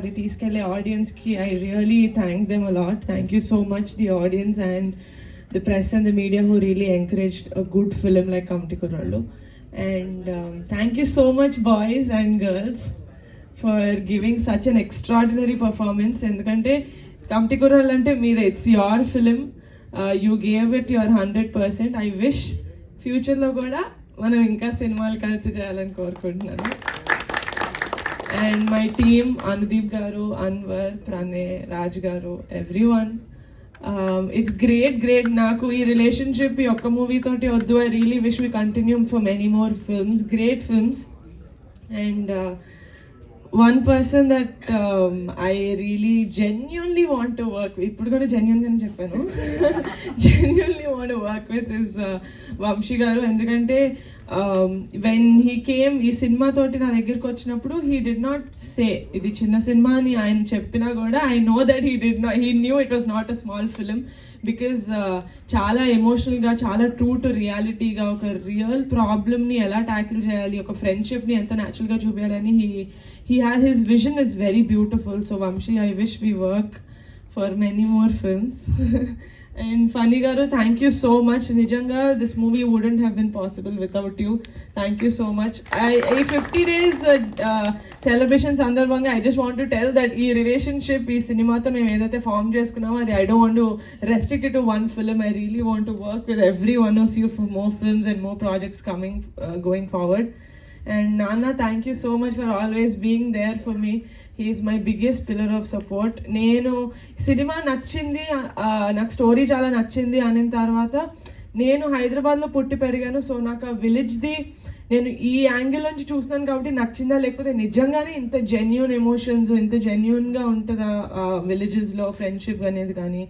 అది తీసుకెళ్లే ఆడియన్స్కి I really thank them a lot. Thank you so much the audience and the press and the media who really encouraged a good film like Kamti Kurallu. And thank you so much boys and girls for giving such an extraordinary performance. Endukante Kamti Kurallu ante meere, it's your film, you gave it your 100%. I wish future lo kuda manam inka cinemalu kalisi cheyalani korukuntunnanu. And my team, Anudeep garu, Anwar, Pranay, Raj garu, everyone, it's great నాకు ఈ relationship ఈ ఒక్క movie తోటి వద్దు. I really wish we continue for many more films, great films. And one person that I really genuinely want to work, ఇప్పుడు కూడా జెన్యున్గానే చెప్పాను, genuinely want to work with is Vamshi గారు. ఎందుకంటే వెన్ హీ కేమ్ ఈ సినిమా తోటి నా దగ్గరికి వచ్చినప్పుడు హీ డిడ్ నాట్ సే ఇది చిన్న సినిమా అని ఆయన చెప్పినా కూడా I know that he knew it was not a small film. Because చాలా ఎమోషనల్గా, చాలా ట్రూ టు రియాలిటీగా ఒక రియల్ ప్రాబ్లమ్ని ఎలా ట్యాకిల్ చేయాలి, ఒక ఫ్రెండ్షిప్ని ఎంత న్యాచురల్గా చూపించాలని his vision is very beautiful. So Vamshi, I wish we work for many more films. And Funny garu, thank you so much. Nijanga, this movie wouldn't have been possible without you. Thank you so much. I 50 days celebration sandarbhanga I just want to tell that ee relationship ee cinema tho mem edaithe form cheskunnamo adi I don't want to restrict it to one film. I really want to work with every one of you for more films and more projects coming going forward. And Nana, thank you so much for always being there for me. He is my biggest pillar of support. నేను cinema నచ్చింది, నాకు story చాలా నచ్చింది అనిన తర్వాత నేను హైదరాబాద్లో పుట్టి పెరిగాను. సో నాకు ఆ విలేజ్ది నేను ఈ యాంగిల్ నుంచి చూస్తున్నాను కాబట్టి నచ్చిందా, లేకపోతే నిజంగానే ఇంత జెన్యూన్ ఎమోషన్స్, ఇంత జెన్యూన్గా ఉంటుందా విలేజెస్లో ఫ్రెండ్షిప్ అనేది కానీ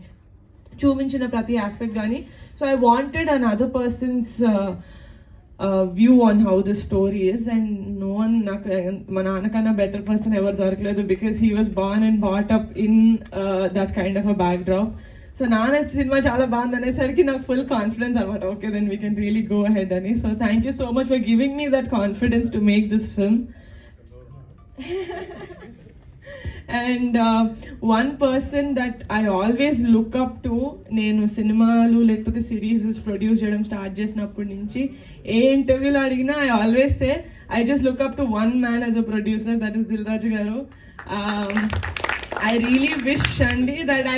చూపించిన ప్రతి ఆస్పెక్ట్ కానీ. So I wanted an other persons view on how the story is, and no one ma naanakana better person ever dorkaledu because he was born and brought up in that kind of a backdrop. So nana cinema chaala baand anesariki నాకు full confidence anamata. Okay, then we can really go ahead ani. So thank you so much for giving me that confidence to make this film. And one person that I always look up to, నేను సినిమాలు లేకపోతే series produce చేయడం start చేసినప్పటి నుంచి ఏ ఇంటర్వ్యూలో అడిగినా I always say I just look up to one man as a producer, that is Dil Raju గారు. ఐ రియలీ విష్ అండి that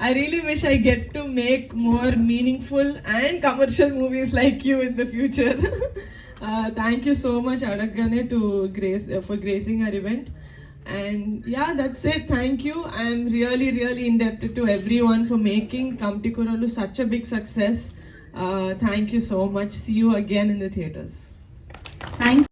I really wish I get to make more meaningful and commercial movies like you in the future. Thank you so much Adagane to Grace for gracing our event. And yeah, that's it. Thank you. I am really indebted to everyone for making Kamti Kurallu such a big success. Thank you so much. See you again in the theaters. Thank